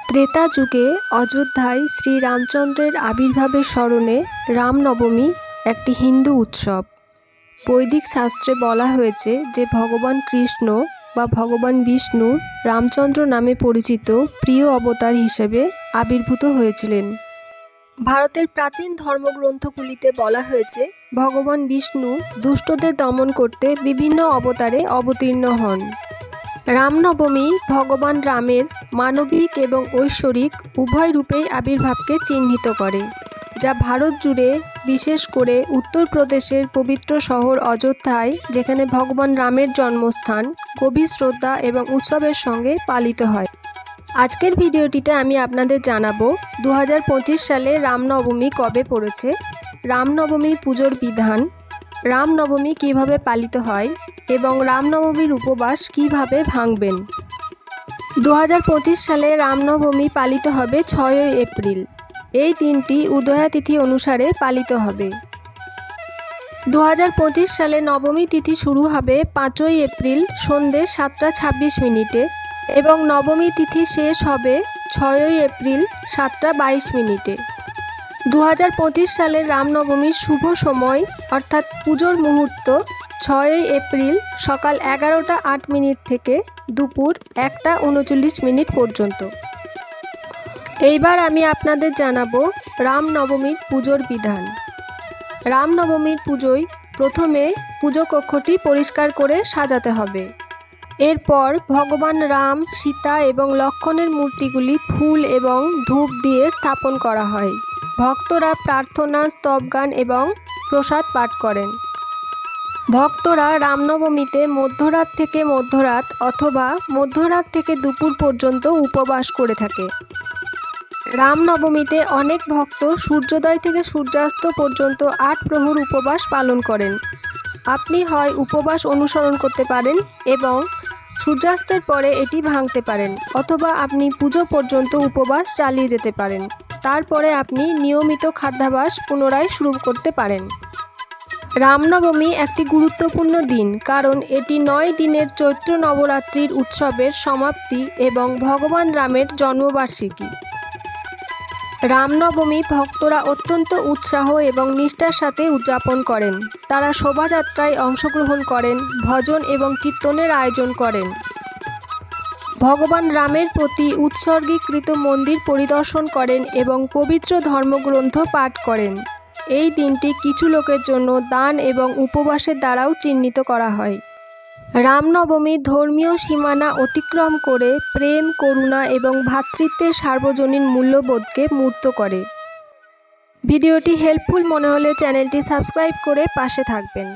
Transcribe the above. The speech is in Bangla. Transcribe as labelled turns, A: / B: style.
A: त्रेता जुगे अयोध्याय श्री रामचंद्रेर आविर्भावेर स्मरणे रामनवमी एकटी हिंदू उत्सव। वैदिक शास्त्रे बला हयेछे जे भगवान कृष्ण बा भगवान विष्णु रामचंद्र नामे परिचित प्रिय अवतार हिसेबे आविर्भूत हयेछिलेन। भारतेर प्राचीन धर्मग्रंथगुलिते बला हयेछे भगवान विष्णु दुष्टदेर दमन करते विभिन्न अवतारे अवतीर्ण हन। रामनवमी भगवान रामेर मानविक एवं ऐश्वरिक उभय रूपेई आविर्भावके चिह्नित करे, जा भारत जुड़े विशेष करे उत्तर प्रदेशेर पवित्र शहर अयोध्याय जेखाने भगवान रामेर जन्मस्थान गभीर श्रद्धा एवं उत्सवेर संगे पालित हय। आजकेर भिडियोटिते आमी आपनादेर जानाबो 2025 साले रामनवमी कबे पड़ेछे, रामनवमी पुजोर विधान, रामनवमी किभाबे पालित हय एवं रामनवमीर उपवास किभाबे भांगबेन। 2025 साले रामनवमी पालित हबे 6 एप्रिल। এই দিনটি উদয়া তিথি অনুসারে পালিত হবে। 2025 সালে নবমী তিথি শুরু হবে 5 এপ্রিল সন্ধ্যে 7টা 26 মিনিটে এবং নবমী তিথি শেষ হবে 6 এপ্রিল 7টা 22 মিনিটে। 2025 সালের রামনবমীর শুভ সময় অর্থাৎ পুজোর মুহূর্ত 6 এপ্রিল সকাল 11টা 8 মিনিট থেকে দুপুর 1টা 39 মিনিট পর্যন্ত। এইবার আমি আপনাদের জানাবো রামনবমীর পুজোর বিধান। রামনবমীর পুজোয় প্রথমে পুজো কক্ষটি পরিষ্কার করে সাজাতে হবে। এরপর ভগবান রাম, সীতা এবং লক্ষ্মণের মূর্তিগুলি ফুল এবং ধূপ দিয়ে স্থাপন করা হয়। ভক্তরা প্রার্থনা, স্তবগান এবং প্রসাদ পাঠ করেন। ভক্তরা রামনবমীতে মধ্যরাত থেকে মধ্যরাত অথবা মধ্যরাত থেকে দুপুর পর্যন্ত উপবাস করে থাকে। রামনবমীতে অনেক ভক্ত সূর্যোদয় থেকে সূর্যাস্ত পর্যন্ত 8 প্রহর উপবাস পালন করেন। আপনি হয় উপবাস অনুসরণ করতে পারেন এবং সূর্যাস্তের পরে এটি ভাঙতে পারেন, অথবা আপনি পুজো পর্যন্ত উপবাস চালিয়ে যেতে পারেন। তারপরে আপনি নিয়মিত খাদ্যাভ্যাস পুনরায় শুরু করতে পারেন। রামনবমী একটি গুরুত্বপূর্ণ দিন, কারণ এটি 9 দিনের চৈত্র নবরাত্রির উৎসবের সমাপ্তি এবং ভগবান রামের জন্মবার্ষিকী। রামনবমী ভক্তরা অত্যন্ত উৎসাহ এবং নিষ্ঠার সাথে উদযাপন করেন। তারা শোভাযাত্রায় অংশগ্রহণ করেন, ভজন এবং কীর্তনের আয়োজন করেন। ভগবান রামের প্রতি উৎসর্গীকৃত মন্দির পরিদর্শন করেন এবং পবিত্র ধর্মগ্রন্থ পাঠ করেন। এই দিনটি কিছু লোকের জন্য দান এবং উপবাসের দ্বারাও চিহ্নিত করা হয়। রামনবমী ধর্মীয় সীমানা অতিক্রম করে প্রেম, করুণা এবং ভ্রাতৃত্বের সার্বজনীন মূল্যবোধকে মূর্ত করে। ভিডিওটি হেল্পফুল মনে হলে চ্যানেলটি সাবস্ক্রাইব করে পাশে থাকবেন।